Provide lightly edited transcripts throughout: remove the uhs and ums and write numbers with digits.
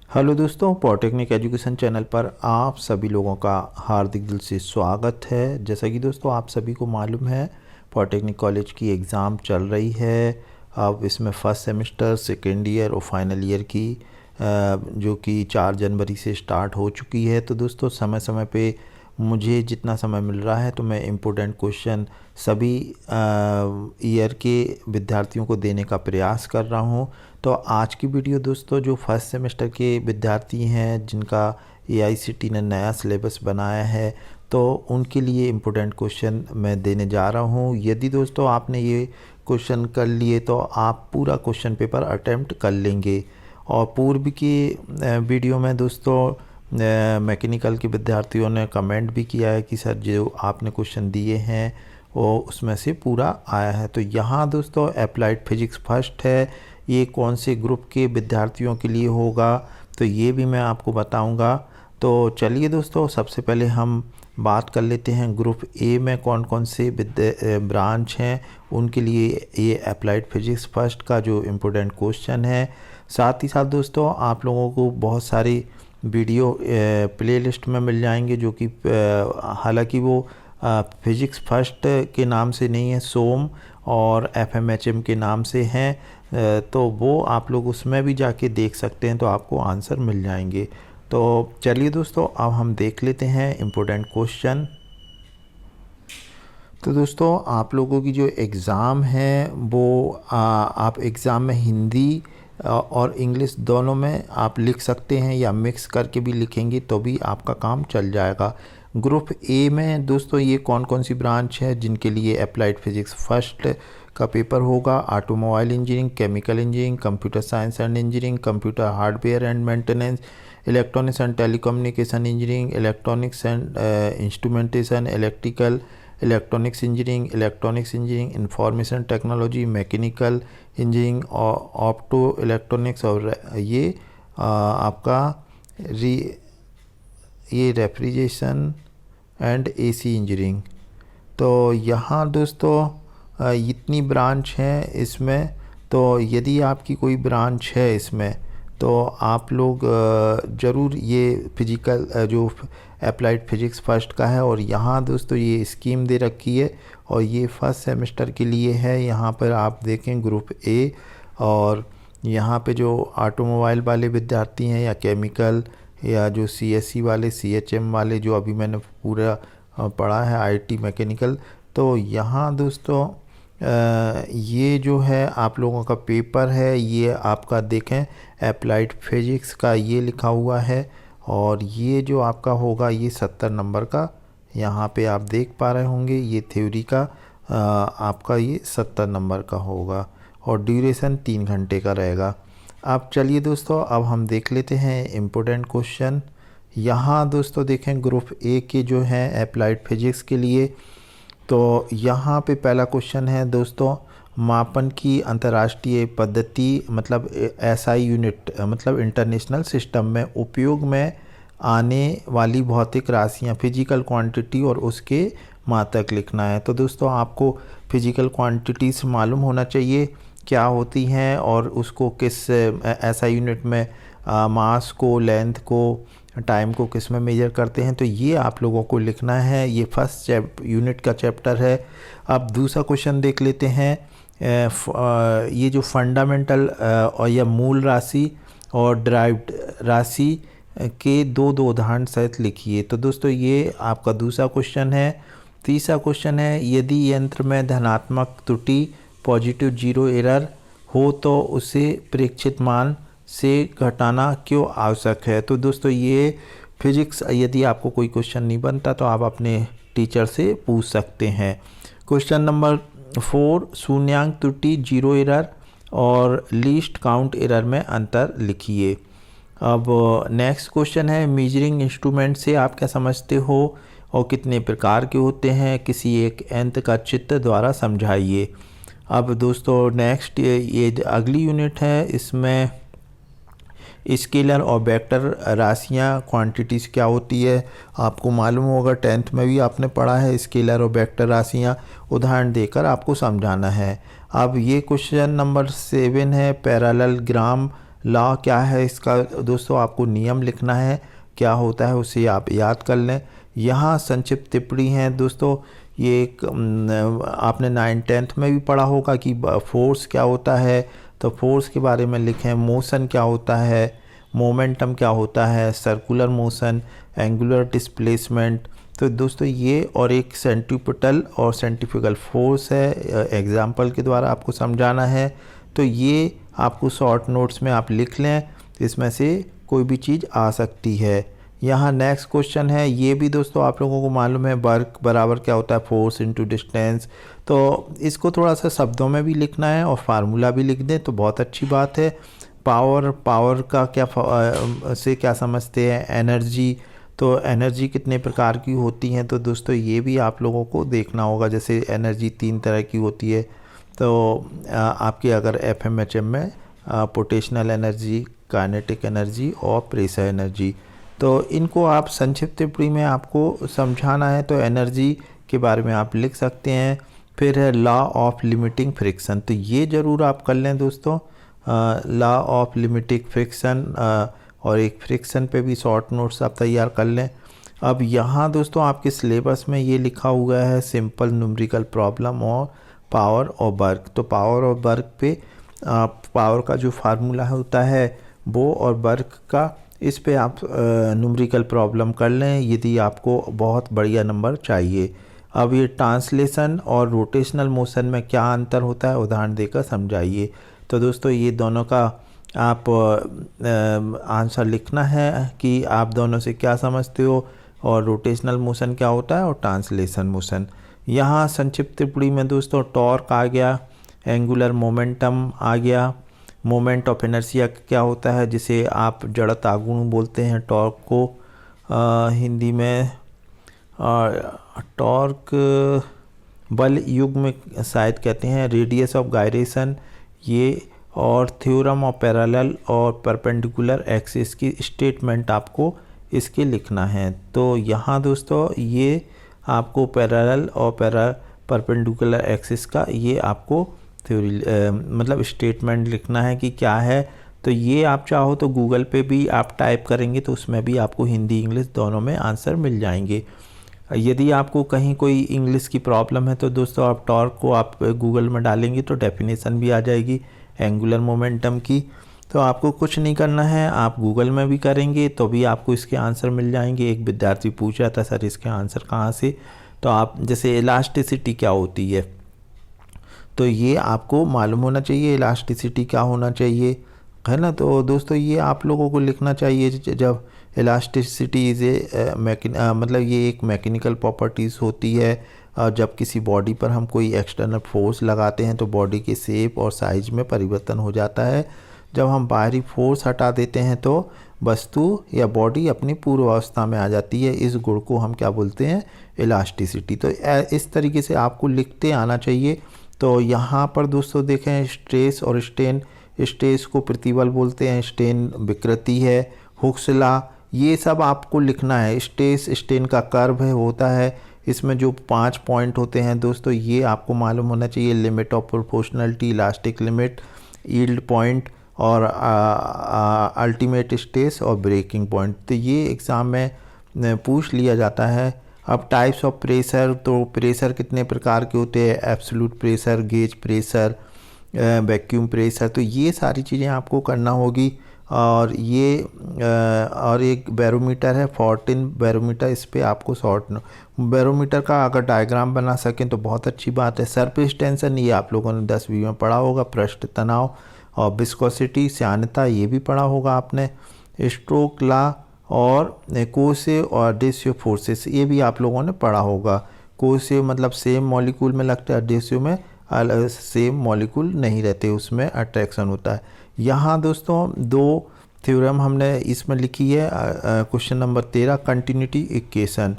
Hello दोस्तों, polytechnic education channel पर आप सभी लोगों का हार्दिक दिल से स्वागत है। जैसा कि दोस्तों आप सभी को मालूम है, पॉलिटेक्निक कॉलेज की एग्ज़ाम चल रही है। अब इसमें फ़र्स्ट सेमेस्टर, सेकेंड ईयर और फाइनल ईयर की जो कि 4 जनवरी से स्टार्ट हो चुकी है। तो दोस्तों समय समय पे मुझे जितना समय मिल रहा है तो मैं इम्पोर्टेंट क्वेश्चन सभी ईयर के विद्यार्थियों को देने का प्रयास कर रहा हूं। तो आज की वीडियो दोस्तों जो फर्स्ट सेमेस्टर के विद्यार्थी हैं जिनका एआईसीटी ने नया सिलेबस बनाया है, तो उनके लिए इम्पोर्टेंट क्वेश्चन मैं देने जा रहा हूं। यदि दोस्तों आपने ये क्वेश्चन कर लिए तो आप पूरा क्वेश्चन पेपर अटेम्प्ट कर लेंगे। और पूर्व की वीडियो में दोस्तों मैकेनिकल के विद्यार्थियों ने कमेंट भी किया है कि सर जो आपने क्वेश्चन दिए हैं वो उसमें से पूरा आया है। तो यहाँ दोस्तों अप्लाइड फिजिक्स फर्स्ट है, ये कौन से ग्रुप के विद्यार्थियों के लिए होगा तो ये भी मैं आपको बताऊंगा। तो चलिए दोस्तों सबसे पहले हम बात कर लेते हैं ग्रुप ए में कौन कौन से ब्रांच हैं उनके लिए ये अप्लाइड फिजिक्स फर्स्ट का जो इम्पोर्टेंट क्वेश्चन है। साथ ही साथ दोस्तों आप लोगों को बहुत सारी वीडियो प्लेलिस्ट में मिल जाएंगे जो कि हालांकि वो फिजिक्स फर्स्ट के नाम से नहीं है, सोम और एफएमएचएम के नाम से हैं। तो वो आप लोग उसमें भी जाके देख सकते हैं, तो आपको आंसर मिल जाएंगे। तो चलिए दोस्तों अब हम देख लेते हैं इम्पोर्टेंट क्वेश्चन। तो दोस्तों आप लोगों की जो एग्ज़ाम है वो आप एग्ज़ाम में हिंदी और इंग्लिश दोनों में आप लिख सकते हैं या मिक्स करके भी लिखेंगे तो भी आपका काम चल जाएगा। ग्रुप ए में दोस्तों ये कौन कौन सी ब्रांच है जिनके लिए अप्लाइड फिजिक्स फर्स्ट का पेपर होगा: automobile engineering, chemical engineering, computer science and engineering, computer hardware and maintenance, electronics and telecommunication engineering, electronics and instrumentation, electronics engineering, information technology, mechanical engineering और ऑप्टो इलेक्ट्रॉनिक्स, और ये आपका ये refrigeration and AC engineering. तो यहाँ दोस्तों इतनी branch हैं इसमें। तो यदि आपकी कोई ब्रांच है इसमें तो आप लोग ज़रूर ये फिजिकल जो अप्लाइड फिजिक्स फर्स्ट का है, और यहाँ दोस्तों ये स्कीम दे रखी है और ये फर्स्ट सेमेस्टर के लिए है। यहाँ पर आप देखें ग्रुप ए, और यहाँ पे जो ऑटोमोबाइल वाले विद्यार्थी हैं या केमिकल या जो सीएससी वाले, सीएचएम वाले जो अभी मैंने पूरा पढ़ा है, आईटी मैकेनिकल, तो यहाँ दोस्तों ये जो है आप लोगों का पेपर है, ये आपका देखें अप्लाइड फिजिक्स का ये लिखा हुआ है, और ये जो आपका होगा ये 70 नंबर का, यहाँ पे आप देख पा रहे होंगे ये थ्योरी का आपका ये 70 नंबर का होगा और ड्यूरेशन 3 घंटे का रहेगा। अब चलिए दोस्तों अब हम देख लेते हैं इम्पोर्टेंट क्वेश्चन। यहाँ दोस्तों देखें ग्रुप ए के जो हैं अप्लाइड फिजिक्स के लिए, तो यहाँ पे पहला क्वेश्चन है दोस्तों, मापन की अंतर्राष्ट्रीय पद्धति मतलब एसआई यूनिट मतलब इंटरनेशनल सिस्टम में उपयोग में आने वाली भौतिक राशियाँ, फिजिकल क्वांटिटी और उसके मात्रक लिखना है। तो दोस्तों आपको फिजिकल क्वांटिटीज मालूम होना चाहिए क्या होती हैं और उसको किस एसआई यूनिट में मास को, लेंथ को, टाइम को किस में मेजर करते हैं, तो ये आप लोगों को लिखना है। ये फर्स्ट यूनिट का चैप्टर है। अब दूसरा क्वेश्चन देख लेते हैं। ये जो फंडामेंटल और या मूल राशि और ड्राइव्ड राशि के दो उदाहरण सहित लिखिए। तो दोस्तों ये आपका दूसरा क्वेश्चन है। तीसरा क्वेश्चन है, यदि यंत्र में धनात्मक त्रुटि पॉजिटिव जीरो एरर हो तो उसे प्रेक्षित मान से घटाना क्यों आवश्यक है। तो दोस्तों ये फिजिक्स यदि आपको कोई क्वेश्चन नहीं बनता तो आप अपने टीचर से पूछ सकते हैं। क्वेश्चन नंबर 4, शून्यांक त्रुटि जीरो एरर और लीस्ट काउंट एरर में अंतर लिखिए। अब नेक्स्ट क्वेश्चन है, मेजरिंग इंस्ट्रूमेंट से आप क्या समझते हो और कितने प्रकार के होते हैं, किसी एक यंत्र का चित्र द्वारा समझाइए। अब दोस्तों नेक्स्ट ये अगली यूनिट है, इसमें स्केलर और वेक्टर राशियाँ क्वांटिटीज़ क्या होती है आपको मालूम होगा, 10th में भी आपने पढ़ा है। स्केलर और वेक्टर राशियाँ उदाहरण देकर आपको समझाना है। अब ये क्वेश्चन नंबर 7 है, पैरेलल ग्राम लॉ क्या है इसका दोस्तों, आपको नियम लिखना है, क्या होता है उसे आप याद कर लें। यहाँ संक्षिप्त टिप्पणी है दोस्तों, ये एक आपने 9th-10th में भी पढ़ा होगा कि फोर्स क्या होता है, तो फोर्स के बारे में लिखें। मोशन क्या होता है, मोमेंटम क्या होता है, सर्कुलर मोशन, एंगुलर डिस्प्लेसमेंट। तो दोस्तों ये और एक सेंट्रीपिटल और सेंट्रीफ्यूगल फोर्स है, एग्जाम्पल के द्वारा आपको समझाना है। तो ये आपको शॉर्ट नोट्स में आप लिख लें, इसमें से कोई भी चीज़ आ सकती है। यहाँ नेक्स्ट क्वेश्चन है, ये भी दोस्तों आप लोगों को मालूम है, वर्क बराबर क्या होता है, फोर्स इनटू डिस्टेंस। तो इसको थोड़ा सा शब्दों में भी लिखना है और फार्मूला भी लिख दें तो बहुत अच्छी बात है। पावर का क्या से क्या समझते हैं, एनर्जी। तो एनर्जी कितने प्रकार की होती हैं, तो दोस्तों ये भी आप लोगों को देखना होगा। जैसे एनर्जी 3 तरह की होती है, तो आपके अगर FMHM में पोटेंशियल एनर्जी, काइनेटिक एनर्जी और प्रेशर एनर्जी, तो इनको आप संक्षिप्त टिप्पणी में आपको समझाना है। तो एनर्जी के बारे में आप लिख सकते हैं। फिर है लॉ ऑफ लिमिटिंग फ्रिक्शन, तो ये ज़रूर आप कर लें दोस्तों, लॉ ऑफ लिमिटिंग फ्रिक्शन, और एक फ्रिक्शन पे भी शॉर्ट नोट्स आप तैयार कर लें। अब यहाँ दोस्तों आपके सिलेबस में ये लिखा हुआ है सिंपल न्यूमेरिकल प्रॉब्लम और पावर और वर्क। तो पावर और वर्क पे पावर का जो फार्मूला होता है वो, और वर्क का, इस पे आप न्यूमेरिकल प्रॉब्लम कर लें यदि आपको बहुत बढ़िया नंबर चाहिए। अब ये ट्रांसलेशन और रोटेशनल मोशन में क्या अंतर होता है, उदाहरण देकर समझाइए। तो दोस्तों ये दोनों का आप आंसर लिखना है कि आप दोनों से क्या समझते हो, और रोटेशनल मोशन क्या होता है और ट्रांसलेशन मोशन। यहाँ संक्षिप्त टिप्पणी में दोस्तों टॉर्क आ गया, एंगुलर मोमेंटम आ गया, मोमेंट ऑफ इनर्शिया क्या होता है जिसे आप जड़ता आघूर्ण बोलते हैं टॉर्क को हिंदी में, टॉर्क बल युग में शायद कहते हैं, रेडियस ऑफ गायरेशन ये, और थ्योरम ऑफ पैरेलल और परपेंडिकुलर एक्सिस की स्टेटमेंट आपको इसके लिखना है। तो यहाँ दोस्तों ये आपको पैरेलल और परपेंडिकुलर एक्सिस का ये आपको थ्योरी मतलब स्टेटमेंट लिखना है कि क्या है। तो ये आप चाहो तो गूगल पे भी आप टाइप करेंगे तो उसमें भी आपको हिंदी इंग्लिश दोनों में आंसर मिल जाएंगे। यदि आपको कहीं कोई इंग्लिश की प्रॉब्लम है तो दोस्तों आप टॉर्क को आप गूगल में डालेंगे तो डेफिनेशन भी आ जाएगी एंगुलर मोमेंटम की। तो आपको कुछ नहीं करना है, आप गूगल में भी करेंगे तो भी आपको इसके आंसर मिल जाएंगे। एक विद्यार्थी पूछ रहा था सर इसके आंसर कहाँ से, तो आप जैसे इलास्टिसिटी क्या होती है तो ये आपको मालूम होना चाहिए, इलास्टिसिटी क्या होना चाहिए, है ना। तो दोस्तों ये आप लोगों को लिखना चाहिए जब इलास्टिसिटी इज़ मतलब ये एक मैकेनिकल प्रॉपर्टीज़ होती है। जब किसी बॉडी पर हम कोई एक्सटर्नल फोर्स लगाते हैं तो बॉडी के शेप और साइज में परिवर्तन हो जाता है। जब हम बाहरी फोर्स हटा देते हैं तो वस्तु या बॉडी अपनी पूर्वावस्था में आ जाती है। इस गुण को हम क्या बोलते हैं, इलास्टिसिटी। तो इस तरीके से आपको लिखते आना चाहिए। तो यहाँ पर दोस्तों देखें स्ट्रेस और स्ट्रेन, स्ट्रेस को प्रतिबल बोलते हैं, स्ट्रेन विकृति है, हुक्स लॉ, ये सब आपको लिखना है। स्ट्रेस स्ट्रेन का कर्व है होता है, इसमें जो 5 पॉइंट होते हैं दोस्तों ये आपको मालूम होना चाहिए। Limit of proportionality, elastic limit, yield point और अल्टीमेट स्ट्रेस और ब्रेकिंग पॉइंट। तो ये एग्ज़ाम में पूछ लिया जाता है। अब टाइप्स ऑफ प्रेशर, तो प्रेशर कितने प्रकार के होते हैं, absolute pressure, gauge pressure, vacuum pressure. तो ये सारी चीज़ें आपको करना होगी। और ये और एक बैरोमीटर है, 14 बैरोमीटर, इस पे आपको शॉर्ट बैरोमीटर का अगर डायग्राम बना सकें तो बहुत अच्छी बात है। सरफेस टेंशन ये आप लोगों ने 10वीं में पढ़ा होगा, पृष्ठ तनाव, और विस्कोसिटी श्यानता ये भी पढ़ा होगा आपने। स्ट्रोक लॉ और कोसेव और एडेसिव फोर्सेस ये भी आप लोगों ने पढ़ा होगा। कोसेव मतलब सेम मॉलिक्यूल में लगता है, एडेसिव में सेम मॉलिक्यूल नहीं रहते, उसमें अट्रैक्शन होता है। यहाँ दोस्तों 2 थ्योरम हमने इसमें लिखी है। क्वेश्चन नंबर 13 कंटिन्यूटी इक्वेशन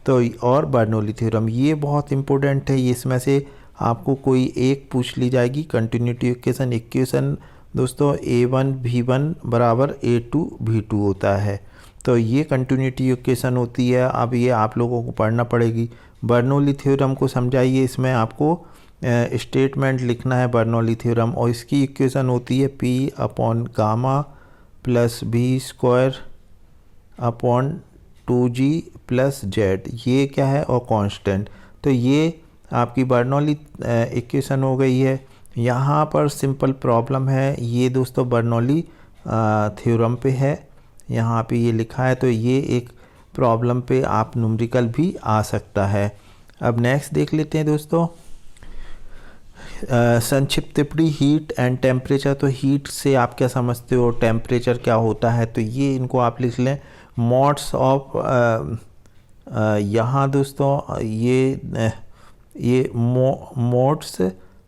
तो और बर्नौली थ्योरम, ये बहुत इंपॉर्टेंट है। इसमें से आपको कोई एक पूछ ली जाएगी। कंटिन्यूटी इक्वेशन दोस्तों A1 V1 बराबर A2 V2 होता है। तो ये कंटिन्यूटी इक्वेशन होती है। अब ये आप लोगों को पढ़ना पड़ेगी। बर्नौली थ्योरम को समझाइए, इसमें आपको स्टेटमेंट लिखना है बर्नौली थ्योरम, और इसकी इक्वेशन होती है P/γ plus B square upon 2g plus Z, ये क्या है और कांस्टेंट। तो ये आपकी बर्नौली इक्वेशन हो गई है। यहाँ पर सिंपल प्रॉब्लम है, ये दोस्तों बर्नौली थ्योरम पे है, यहाँ पे ये लिखा है। तो ये एक प्रॉब्लम पे आप न्यूमेरिकल भी आ सकता है। अब नेक्स्ट देख लेते हैं दोस्तों, संक्षिप्त टिप्पणी हीट एंड टेम्परेचर। तो हीट से आप क्या समझते हो, टेम्परेचर क्या होता है, तो ये इनको आप लिख लें मोड्स ऑफ। यहाँ दोस्तों ये मोड्स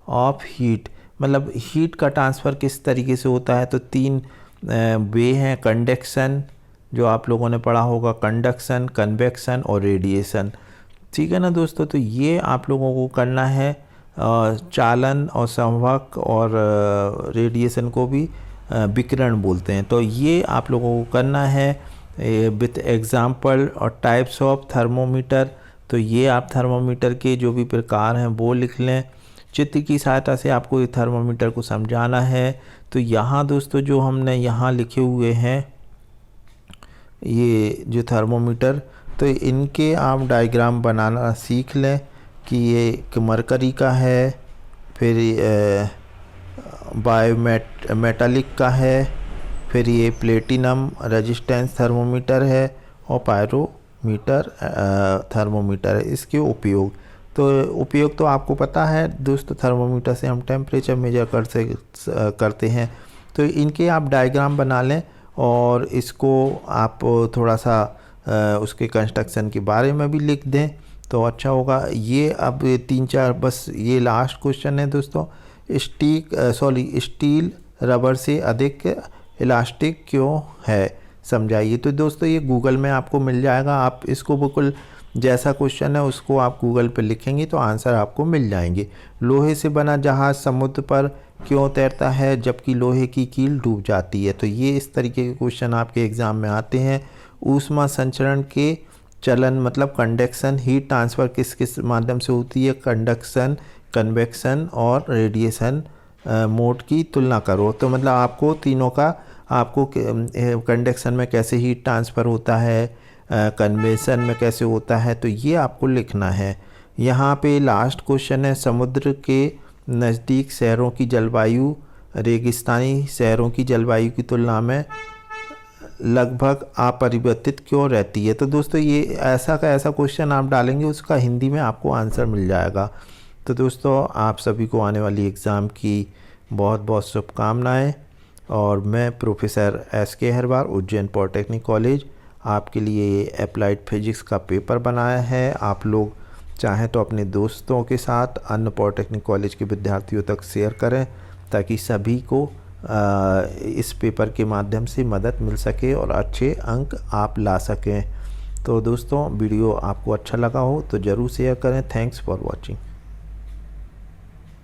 ऑफ हीट, मतलब हीट का ट्रांसफ़र किस तरीके से होता है। तो 3 वे हैं, कंडक्शन जो आप लोगों ने पढ़ा होगा, कंडक्शन, कन्वेक्शन और रेडिएशन, ठीक है ना दोस्तों। तो ये आप लोगों को करना है। चालन और संवहक और रेडिएशन को भी विकिरण बोलते हैं। तो ये आप लोगों को करना है विथ एग्जाम्पल और टाइप्स ऑफ थर्मोमीटर। तो ये आप थर्मोमीटर के जो भी प्रकार हैं वो लिख लें। चित्र की सहायता से आपको ये थर्मोमीटर को समझाना है। तो यहाँ दोस्तों जो हमने यहाँ लिखे हुए हैं ये जो थर्मोमीटर, तो इनके आप डायग्राम बनाना सीख लें कि ये मरकरी का है, फिर मेटालिक का है, फिर ये प्लेटिनम रेजिस्टेंस थर्मोमीटर है और पायरोमीटर थर्मोमीटर है। इसके उपयोग तो आपको पता है दोस्तों, थर्मोमीटर से हम टेम्परेचर मेजर करते हैं। तो इनके आप डायग्राम बना लें और इसको आप थोड़ा सा उसके कंस्ट्रक्शन के बारे में भी लिख दें तो अच्छा होगा। ये अब 3-4 बस ये लास्ट क्वेश्चन है दोस्तों, स्टील रबर से अधिक इलास्टिक क्यों है, समझाइए। तो दोस्तों ये गूगल में आपको मिल जाएगा, आप इसको बिल्कुल जैसा क्वेश्चन है उसको आप गूगल पे लिखेंगे तो आंसर आपको मिल जाएंगे। लोहे से बना जहाज़ समुद्र पर क्यों तैरता है जबकि लोहे की कील डूब जाती है। तो ये इस तरीके के क्वेश्चन आपके एग्ज़ाम में आते हैं। ऊष्मा संचरण के चलन मतलब कंडक्शन, हीट ट्रांसफ़र किस किस माध्यम से होती है, कंडक्शन, कन्वेक्शन और रेडिएशन मोड की तुलना करो। तो मतलब आपको तीनों का, आपको कंडक्शन में कैसे हीट ट्रांसफ़र होता है, कन्वेक्शन में कैसे होता है, तो ये आपको लिखना है। यहाँ पे लास्ट क्वेश्चन है, समुद्र के नज़दीक शहरों की जलवायु रेगिस्तानी शहरों की जलवायु की तुलना में लगभग अपरिवर्तित क्यों रहती है। तो दोस्तों ये ऐसा का ऐसा क्वेश्चन आप डालेंगे उसका हिंदी में आपको आंसर मिल जाएगा। तो दोस्तों आप सभी को आने वाली एग्ज़ाम की बहुत बहुत शुभकामनाएं। और मैं professor SK Ahirwar Ujjain polytechnic college आपके लिए अप्लाइड फिजिक्स का पेपर बनाया है। आप लोग चाहें तो अपने दोस्तों के साथ अन्य पॉलिटेक्निक कॉलेज के विद्यार्थियों तक शेयर करें ताकि सभी को इस पेपर के माध्यम से मदद मिल सके और अच्छे अंक आप ला सकें। तो दोस्तों वीडियो आपको अच्छा लगा हो तो ज़रूर शेयर करें। Thanks for watching.